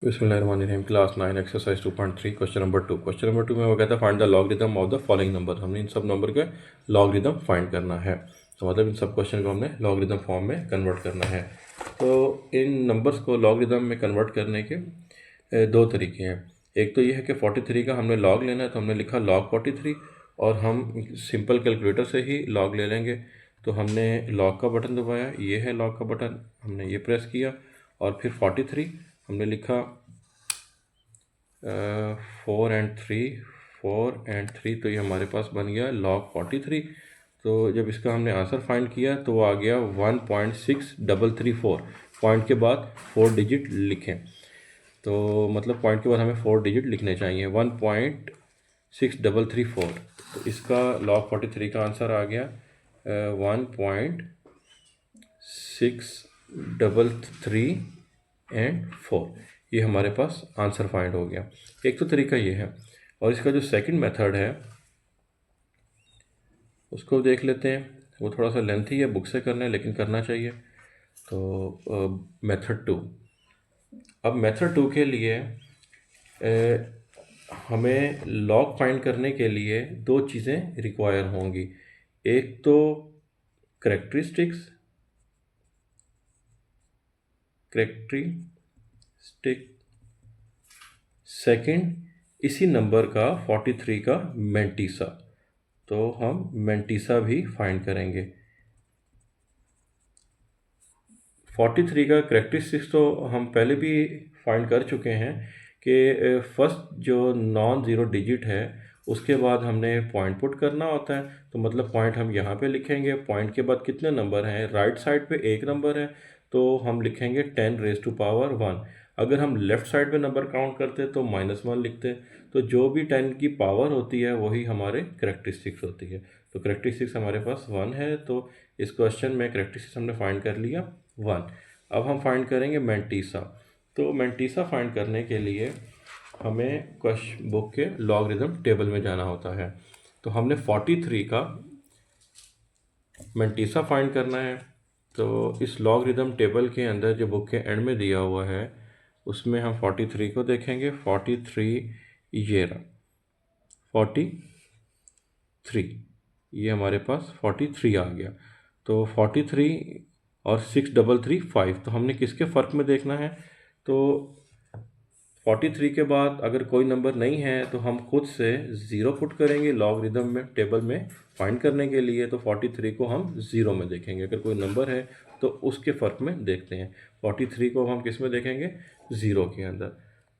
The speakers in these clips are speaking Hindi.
बिस्मिल्लाहिर्रहमानिर्रहीम। Class 9 exercise 2.3 question number 2। Question number 2 में वो कहता है find the logarithm of the following number. हमने इन सब नंबर के लॉगरिथम फाइंड करना है। तो मतलब इन सब क्वेश्चन को हमने लॉगरिथम फॉर्म में कन्वर्ट करना है। तो इन नंबर्स को लॉगरिथम में कन्वर्ट करने के दो तरीके हैं। एक तो ये है कि 43 का हमने लॉग लेना है, तो हमने लिखा लॉग 43 और हम सिंपल कैलकुलेटर से ही लॉग ले लेंगे। तो हमने लॉग का बटन दबाया, ये है लॉग का बटन, हमने ये प्रेस किया और फिर 43 हमने लिखा 4 और 3, तो ये हमारे पास बन गया लॉग 43। तो जब इसका हमने आंसर फाइंड किया तो वो आ गया 1.6334। पॉइंट के बाद 4 डिजिट लिखें, तो मतलब पॉइंट के बाद हमें 4 डिजिट लिखने चाहिए। 1.6334। तो इसका लॉग 43 का आंसर आ गया 1.633 ये हमारे पास आंसर फाइंड हो गया। एक तो तरीका ये है, और इसका जो सेकंड मेथड है उसको देख लेते हैं। वो थोड़ा सा लेंथी है, बुक से करना है लेकिन करना चाहिए। तो मेथड 2। अब मेथड 2 के लिए हमें लॉग फाइंड करने के लिए दो चीज़ें रिक्वायर होंगी। एक तो करेक्टरिस्टिक, सेकंड इसी नंबर का 43 का मेंटीसा। तो हम मेंटीसा भी फाइंड करेंगे। 43 का करेक्टरिस्टिक्स तो हम पहले भी फाइंड कर चुके हैं कि फर्स्ट जो नॉन ज़ीरो डिजिट है उसके बाद हमने पॉइंट पुट करना होता है। तो मतलब पॉइंट हम यहाँ पे लिखेंगे, पॉइंट के बाद कितने नंबर हैं, राइट साइड पे एक नंबर है तो हम लिखेंगे 10⁻⁴। अगर हम लेफ़्ट साइड पे नंबर काउंट करते तो -1 लिखते। तो जो भी 10 की पावर होती है वही हमारे करेक्टरिस्टिक्स होती है। तो करेक्टरिस्टिक्स हमारे पास 1 है, तो इस क्वेश्चन में करेक्टरिस्टिक्स हमने फाइंड कर लिया 1। अब हम फाइंड करेंगे मेंटीसा। तो मेंटीसा फाइंड करने के लिए हमें क्वेश्चन बुक के लॉगरिथम टेबल में जाना होता है। तो हमने 43 का मेंटीसा फाइंड करना है। तो इस लॉगरिथम टेबल के अंदर जो बुक के एंड में दिया हुआ है उसमें हम 43 को देखेंगे। 43 ये रहा 43, ये हमारे पास 43 आ गया। तो 43 और 6335, तो हमने किसके फ़र्क में देखना है। तो 43 के बाद अगर कोई नंबर नहीं है तो हम खुद से ज़ीरो पुट करेंगे लॉगरिथम में टेबल में फाइंड करने के लिए। तो 43 को हम ज़ीरो में देखेंगे। अगर कोई नंबर है तो उसके फ़र्क में देखते हैं। 43 को हम किस में देखेंगे, ज़ीरो के अंदर।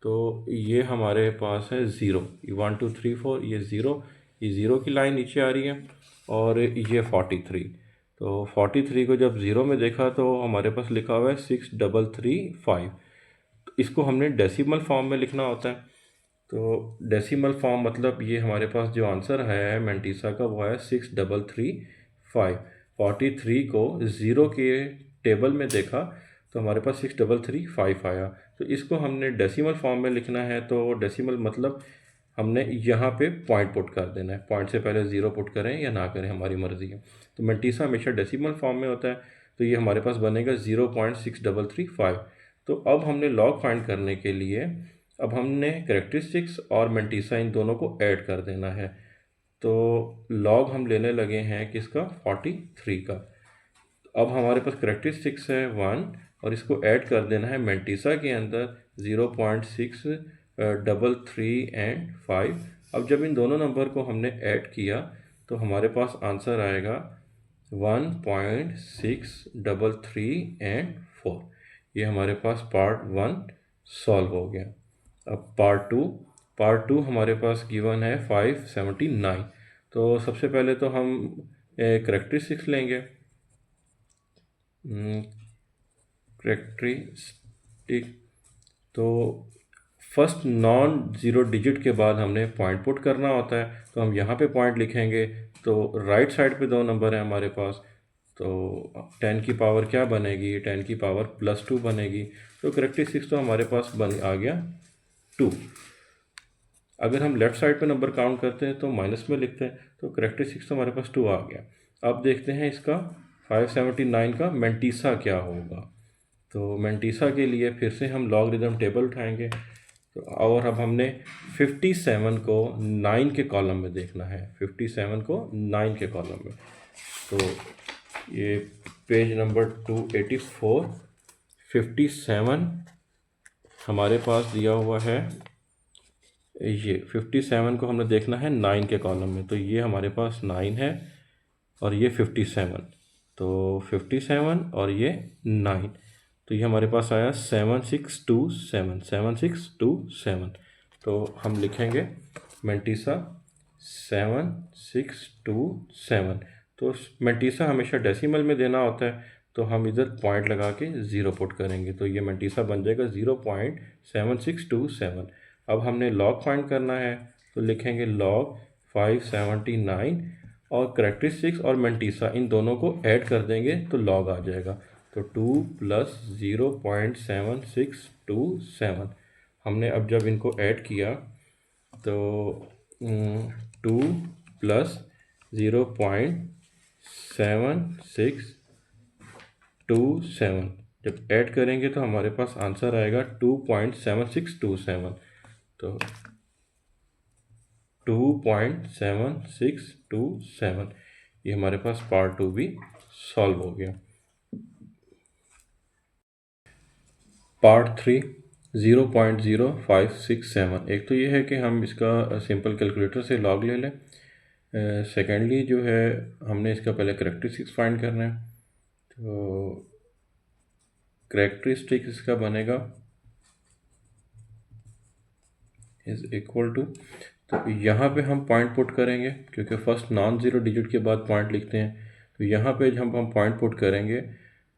तो ये हमारे पास है ज़ीरो, 1 2 3 4, ये ज़ीरो, ये ज़ीरो की लाइन नीचे आ रही है और ये 43। तो 43 को जब ज़ीरो में देखा तो हमारे पास लिखा हुआ है 6335। तो इसको हमने डेसिमल फॉर्म में लिखना होता है। तो डेसिमल फॉर्म मतलब ये हमारे पास जो आंसर है मेंटीसा का वो है 6335। 43 को ज़ीरो के टेबल में देखा तो हमारे पास 6335 आया। तो इसको हमने डेसिमल फॉर्म में लिखना है। तो डेसिमल मतलब हमने यहाँ पे पॉइंट पुट कर देना है। पॉइंट से पहले ज़ीरो पुट करें या ना करें हमारी मर्ज़ी है। तो मेंटीसा हमेशा डेसिमल फॉर्म में होता है। तो ये हमारे पास बनेगा 0.6335। तो अब हमने लॉग फाइंड करने के लिए अब हमने करेक्टरिस्टिक्स और मेंटीसा इन दोनों को ऐड कर देना है। तो लॉग हम लेने लगे हैं किसका, 43 का। अब हमारे पास करेक्टरिस्टिक्स है 1 और इसको ऐड कर देना है मेंटीसा के अंदर 0.633 एंड 5। अब जब इन दोनों नंबर को हमने ऐड किया तो हमारे पास आंसर आएगा 1.633 एंड 4। ये हमारे पास पार्ट 1 सॉल्व हो गया। अब पार्ट टू हमारे पास गिवन है 579। तो सबसे पहले तो हम करेक्टरिस्टिक्स लेंगे। करेक्टरिस्टिक, तो फर्स्ट नॉन ज़ीरो डिजिट के बाद हमने पॉइंट पुट करना होता है। तो हम यहाँ पे पॉइंट लिखेंगे। तो राइट साइड पे दो नंबर है हमारे पास। तो 10 की पावर क्या बनेगी, 10 की पावर +2 बनेगी। तो करेक्टरिस्टिक्स तो हमारे पास बन आ गया 2। अगर हम लेफ़्ट साइड पे नंबर काउंट करते हैं तो माइनस में लिखते हैं। तो करेक्टरिस्टिक्स तो हमारे पास 2 आ गया। अब देखते हैं इसका 579 का मेंटीसा क्या होगा। तो मेंटीसा के लिए फिर से हम लॉगरिदम टेबल उठाएंगे। तो और अब हमने 57 को 9 के कॉलम में देखना है, 57 को 9 के कॉलम में। तो ये पेज नंबर 284, 57 हमारे पास दिया हुआ है। ये 57 को हमने देखना है 9 के कॉलम में, तो ये हमारे पास 9 है और ये 57, तो 57 और ये 9, तो ये हमारे पास आया 7627, 7627। तो हम लिखेंगे मेंटीसा 7627। तो मेंटीसा हमेशा डेसिमल में देना होता है, तो हम इधर पॉइंट लगा के ज़ीरो पुट करेंगे, तो ये मेंटीसा बन जाएगा 0.7627। अब हमने लॉग फाइंड करना है, तो लिखेंगे लॉग 579 और करेक्टरिस्टिक्स और मेंटीसा इन दोनों को ऐड कर देंगे तो लॉग आ जाएगा। तो 2 + 0.7627 हमने अब जब इनको ऐड किया तो 2 + 0.7627 जब ऐड करेंगे तो हमारे पास आंसर आएगा 2.7627। तो 2.7627 ये हमारे पास पार्ट 2 भी सॉल्व हो गया। पार्ट 3 0.0567। एक तो ये है कि हम इसका सिंपल कैलकुलेटर से लॉग ले लें। सेकेंडली जो है हमने इसका पहले करेक्टरिस्टिक्स फाइंड करना है। तो करेक्टरिस्टिक्स इसका बनेगा इज इक्वल टू, तो यहाँ पे हम पॉइंट पुट करेंगे क्योंकि फर्स्ट नॉन ज़ीरो डिजिट के बाद पॉइंट लिखते हैं। तो यहाँ पे जब हम पॉइंट पुट करेंगे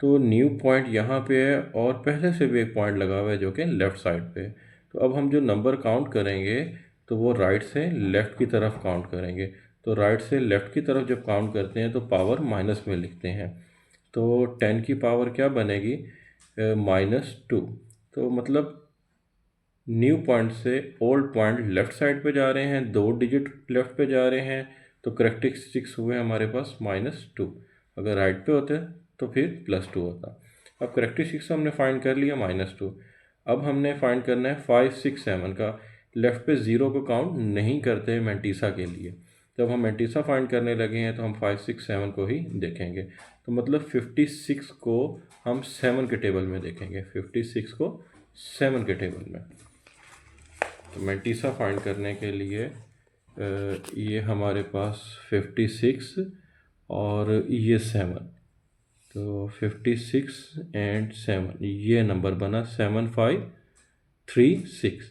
तो न्यू पॉइंट यहाँ पे है और पहले से भी एक पॉइंट लगा हुआ है जो कि लेफ़्ट साइड पे है। तो अब हम जो नंबर काउंट करेंगे तो वो राइट से लेफ़्ट की तरफ काउंट करेंगे। तो राइट से लेफ़्ट की तरफ जब काउंट करते हैं तो पावर माइनस में लिखते हैं। तो 10 की पावर क्या बनेगी, -2। तो मतलब न्यू पॉइंट से ओल्ड पॉइंट लेफ़्ट साइड पे जा रहे हैं, 2 डिजिट लेफ़्ट पे जा रहे हैं, तो करेक्टरिस्टिक्स हुए हमारे पास -2। अगर राइट पे होते तो फिर +2 होता। अब करेक्टरिस्टिक्स हमने फाइंड कर लिया -2। अब हमने फाइंड करना है 567 का। लेफ़्ट पे ज़ीरो को काउंट नहीं करते मेंटीसा के लिए। जब हम मेंटीसा फाइंड करने लगे हैं तो हम 567 को ही देखेंगे। तो मतलब 56 को हम 7 के टेबल में देखेंगे, 56 को 7 के टेबल में। तो मेंटीसा फाइंड करने के लिए ये हमारे पास 56 और ये 7, तो 56 एंड 7 ये नंबर बना 7536।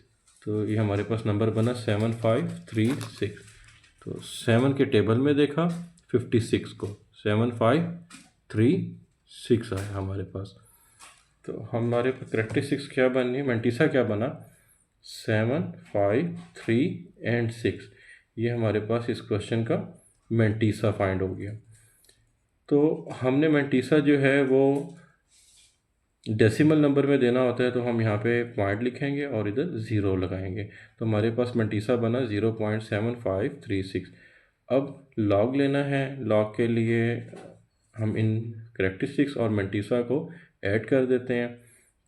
तो ये हमारे पास नंबर बना 7536। तो 7 के टेबल में देखा 56 को, 7536 आया हमारे पास। तो हमारे करेक्टरिस्टिक्स क्या बनी, मेंटीसा क्या बना, 7, 5, 3 एंड 6। ये हमारे पास इस क्वेश्चन का मेंटीसा फाइंड हो गया। तो हमने मेंटीसा जो है वो डेसिमल नंबर में देना होता है, तो हम यहाँ पे पॉइंट लिखेंगे और इधर ज़ीरो लगाएंगे। तो हमारे पास मेंटीसा बना 0.7536। अब लॉग लेना है, लॉग के लिए हम इन करेक्टरिस्टिक्स और मेंटीसा को ऐड कर देते हैं।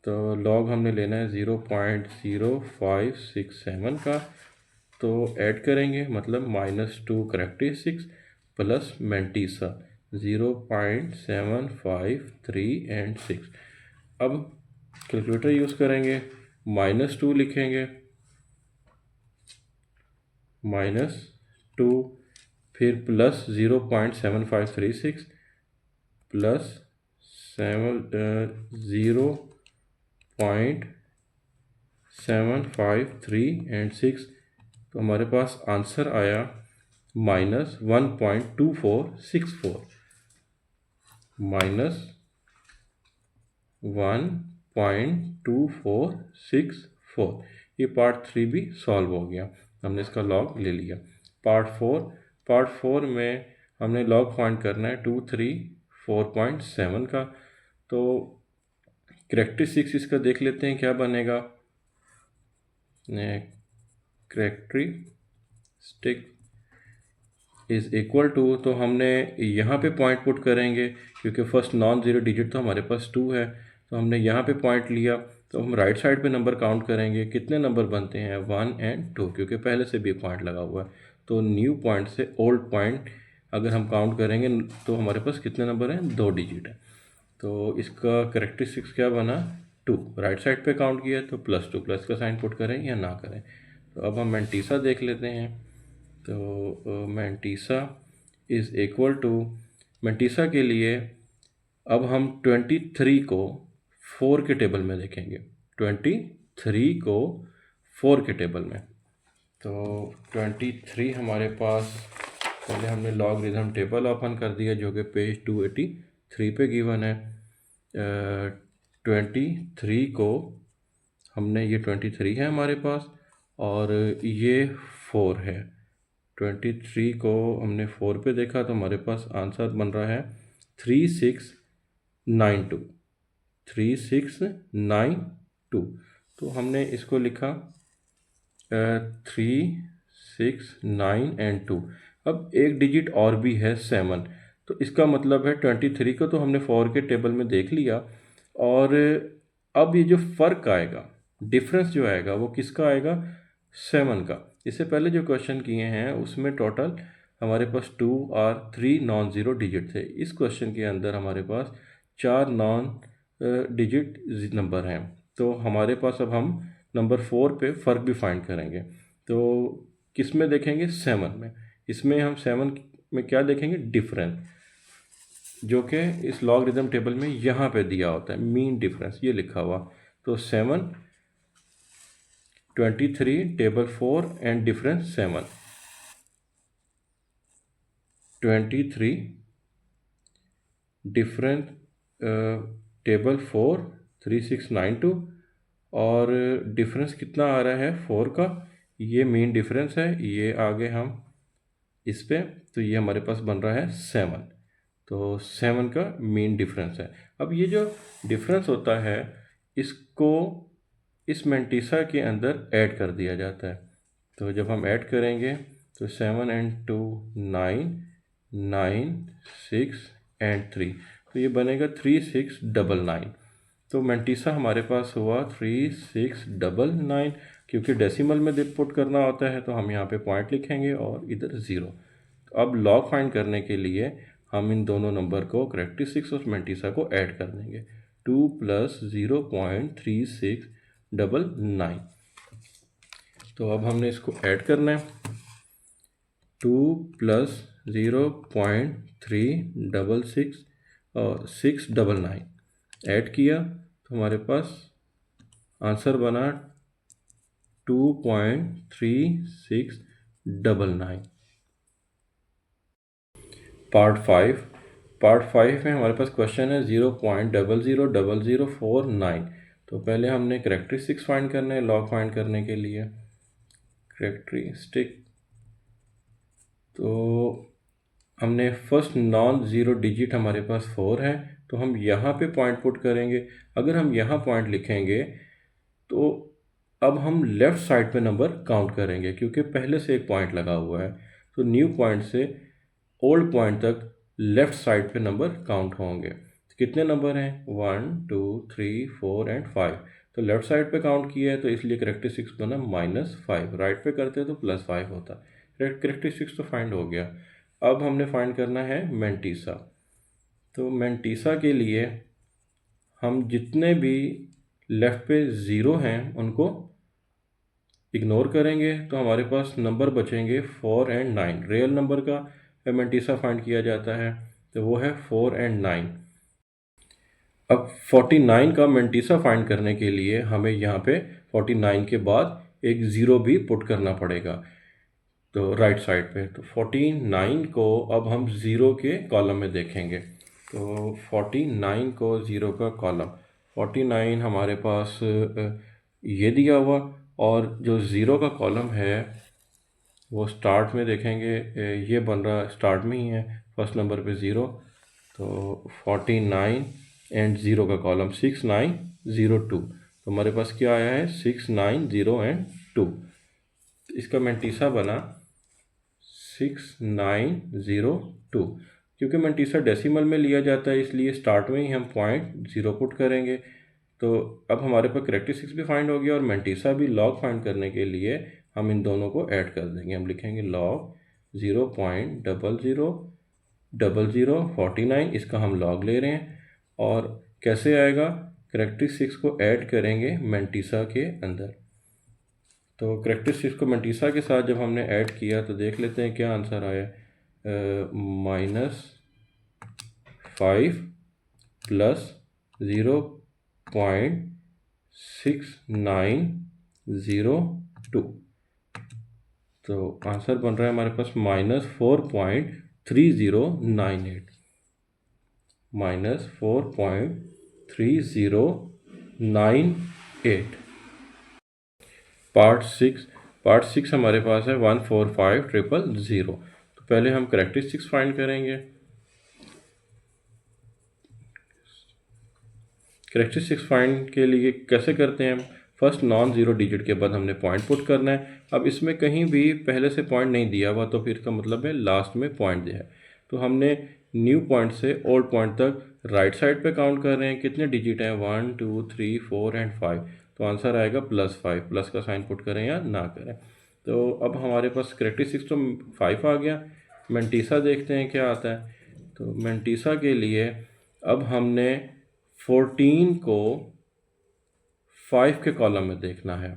तो लॉग हमने लेना है 0.0567 का, तो ऐड करेंगे मतलब -2 करेक्टरिस्टिक्स प्लस मेंटीसा 0.753 एंड 6। अब कैलकुलेटर यूज़ करेंगे, -2 लिखेंगे, -2 फिर प्लस 0.7536 प्लस 0.753 एंड 6। तो हमारे पास आंसर आया -1.2464, -1.2464। ये पार्ट 3 भी सॉल्व हो गया, हमने इसका लॉग ले लिया। पार्ट 4 में हमने लॉग फाइंड करना है 234.7 का। तो करेक्टरिस्टिक्स इसका देख लेते हैं क्या बनेगा। करेक्टरिस्टिक इज इक्वल टू, तो हमने यहाँ पे पॉइंट पुट करेंगे क्योंकि फर्स्ट नॉन ज़ीरो डिजिट तो हमारे पास 2 है। तो हमने यहाँ पे पॉइंट लिया, तो हम राइट साइड पे नंबर काउंट करेंगे, कितने नंबर बनते हैं 1 और 2, क्योंकि पहले से भी पॉइंट लगा हुआ है। तो न्यू पॉइंट से ओल्ड पॉइंट अगर हम काउंट करेंगे तो हमारे पास कितने नंबर हैं, 2 डिजिट है। तो इसका करेक्टरिस्टिक्स क्या बना, 2। राइट साइड पे काउंट किया तो +2, प्लस का साइन पुट करें या ना करें। तो अब हम मैंटीसा देख लेते हैं। तो mantissa is equal to, mantissa के लिए अब हम 23 को 4 के टेबल में देखेंगे, 23 को 4 के टेबल में। तो 23 हमारे पास, पहले हमने लॉगरिथम टेबल ओपन कर दिया जो कि पेज 283 पे गिवन है। 23 को हमने, ये 23 है हमारे पास और ये 4 है। 23 को हमने 4 पे देखा तो हमारे पास आंसर बन रहा है 3692, 3692। तो हमने इसको लिखा 3, 6, 9 और 2। अब एक डिजिट और भी है 7, तो इसका मतलब है 23 को तो हमने 4 के टेबल में देख लिया, और अब ये जो फ़र्क आएगा, डिफरेंस जो आएगा वो किसका आएगा, 7 का। इससे पहले जो क्वेश्चन किए हैं उसमें टोटल हमारे पास 2 और 3 नॉन ज़ीरो डिजिट थे। इस क्वेश्चन के अंदर हमारे पास 4 नॉन डिजिट नंबर हैं। तो हमारे पास अब हम नंबर 4 पे फ़र्क भी फाइंड करेंगे। तो किस में देखेंगे, 7 में। इसमें हम 7 में क्या देखेंगे, डिफरेंस, जो कि इस लॉगरिथम टेबल में यहाँ पे दिया होता है, मीन डिफरेंस ये लिखा हुआ। तो 7, 23 table 4 and difference 7, 23 difference table 4 3692, और डिफरेंस कितना आ रहा है 4 का, ये मेन डिफरेंस है, ये आगे हम इस पे, तो ये हमारे पास बन रहा है 7। तो 7 का मेन डिफरेंस है। अब ये जो डिफरेंस होता है इसको इस मैंटीसा के अंदर ऐड कर दिया जाता है। तो जब हम ऐड करेंगे तो 7 और 2 9, 9 6 और 3, तो ये बनेगा 3699। तो मैंटीसा हमारे पास हुआ 3699। क्योंकि डेसिमल में पुट करना होता है तो हम यहाँ पे पॉइंट लिखेंगे और इधर 0। अब लॉग फाइंड करने के लिए हम इन दोनों नंबर को, करेक्टरिस्टिक्स ऑफ मैंटीसा को ऐड कर देंगे। 2 + 0.3699। तो अब हमने इसको ऐड करना है। 2 + 0.366 और 699 ऐड किया तो हमारे पास आंसर बना 2.3699। पार्ट 5 में हमारे पास क्वेश्चन है 0.000049। तो पहले हमने करेक्टरिस्टिक्स फाइंड करना है लॉग फाइंड करने के लिए। करेक्टरिस्टिक, तो हमने फर्स्ट नॉन ज़ीरो डिजिट हमारे पास 4 है, तो हम यहाँ पे पॉइंट पुट करेंगे। अगर हम यहाँ पॉइंट लिखेंगे तो अब हम लेफ़्ट साइड पे नंबर काउंट करेंगे, क्योंकि पहले से एक पॉइंट लगा हुआ है। तो न्यू पॉइंट से ओल्ड पॉइंट तक लेफ़्ट साइड पे नंबर काउंट होंगे। तो कितने नंबर हैं, 1 2 3 4 और 5। तो लेफ़्ट साइड पे काउंट किया है तो इसलिए करेक्टरिस्टिक्स बना -5। राइट पे करते तो +5 होता। करेक्टरिस्टिक्स तो फाइंड हो गया। अब हमने फाइंड करना है मैंटीसा। तो मैंटीसा के लिए हम जितने भी लेफ़्ट पे ज़ीरो हैं उनको इग्नोर करेंगे, तो हमारे पास नंबर बचेंगे 4 और 9। रियल नंबर का मैंटीसा फाइंड किया जाता है तो वो है 4 और 9। अब 49 का मैंटीसा फाइंड करने के लिए हमें यहाँ पे 49 के बाद एक ज़ीरो भी पुट करना पड़ेगा, तो राइट साइड पे। तो 49 को अब हम ज़ीरो के कॉलम में देखेंगे। तो 49 को ज़ीरो का कॉलम, 49 हमारे पास ये दिया हुआ, और जो ज़ीरो का कॉलम है वो स्टार्ट में देखेंगे, ये बन रहा स्टार्ट में ही है, फर्स्ट नंबर पे ज़ीरो। तो 49 एंड ज़ीरो का कॉलम 6902। तो हमारे पास क्या आया है, 690 और 2। इसका मैंटीसा बना 6902। क्योंकि मैंटीसा डेसिमल में लिया जाता है इसलिए स्टार्ट में ही हम पॉइंट ज़ीरो पुट करेंगे। तो अब हमारे पास करेक्टरिस्टिक्स भी फाइंड हो गया और मैंटीसा भी। लॉग फाइंड करने के लिए हम इन दोनों को ऐड कर देंगे। हम लिखेंगे लॉग 0.000049, इसका हम लॉग ले रहे हैं। और कैसे आएगा, करेक्टरिस्टिक्स को ऐड करेंगे मैंटीसा के अंदर। तो करेक्टरिस्टिक्स को मैंटीसा के साथ जब हमने ऐड किया तो देख लेते हैं क्या आंसर आया। -5 प्लस 0.6902, तो आंसर बन रहा है हमारे पास -4.3098, -4.3098। पार्ट सिक्स हमारे पास है 145000। तो पहले हम करेक्टरिस्टिक्स फाइंड करेंगे। करेक्टरिस्टिक्स फाइंड के लिए कैसे करते हैं हम, फर्स्ट नॉन ज़ीरो डिजिट के बाद हमने पॉइंट पुट करना है। अब इसमें कहीं भी पहले से पॉइंट नहीं दिया हुआ तो फिर इसका मतलब है लास्ट में पॉइंट दिया है। तो हमने न्यू पॉइंट से ओल्ड पॉइंट तक राइट साइड पे काउंट कर रहे हैं। कितने डिजिट हैं, 1 2 3 4 एंड 5। तो आंसर आएगा +5। प्लस का साइन पुट करें या ना करें। तो अब हमारे पास करेक्टरिस्टिक्स तो 5 आ गया। मैंटीसा देखते हैं क्या आता है। तो मैंटीसा के लिए अब हमने 14 को 5 के कॉलम में देखना है।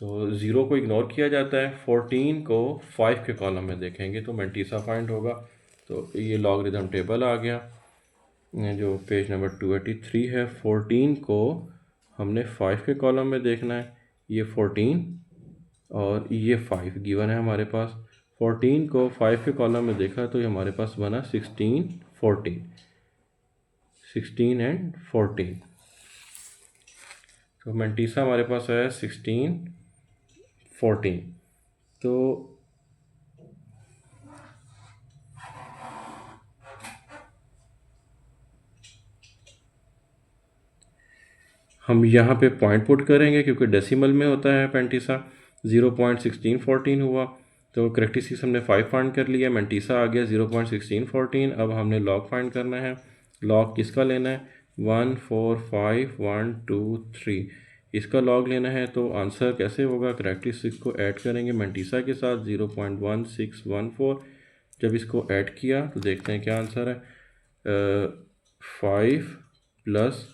तो 0 को इग्नोर किया जाता है, 14 को 5 के कॉलम में देखेंगे तो मैंटीसा फाइंड होगा। तो ये लॉगरिदम टेबल आ गया जो पेज नंबर 283 है। 14 को हमने 5 के कॉलम में देखना है, ये 14 और ये 5 गिवन है हमारे पास। 14 को 5 के कॉलम में देखा तो ये हमारे पास बना 16 एंड 14। तो मैंटीसा हमारे पास है 16 14। तो हम यहाँ पे पॉइंट पुट करेंगे क्योंकि डेसिमल में होता है मैंटीसा। 0.1614 हुआ। तो करेक्टरिस्टिक्स हमने 5 फाइंड कर लिया, मैंटीसा आ गया 0.1614। अब हमने लॉग फाइंड करना है। लॉग किसका लेना है, 1 4 5 1 2 3, इसका लॉग लेना है। तो आंसर कैसे होगा, करेक्टरिस्टिक्स को ऐड करेंगे मैंटीसा के साथ 0.1614। जब इसको ऐड किया तो देखते हैं क्या आंसर है। 5 प्लस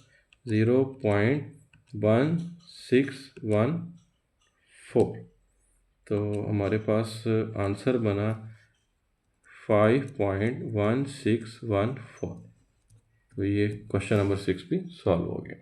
0.1614, तो हमारे पास आंसर बना 5.1614। तो ये क्वेश्चन नंबर 6 भी सॉल्व हो गया।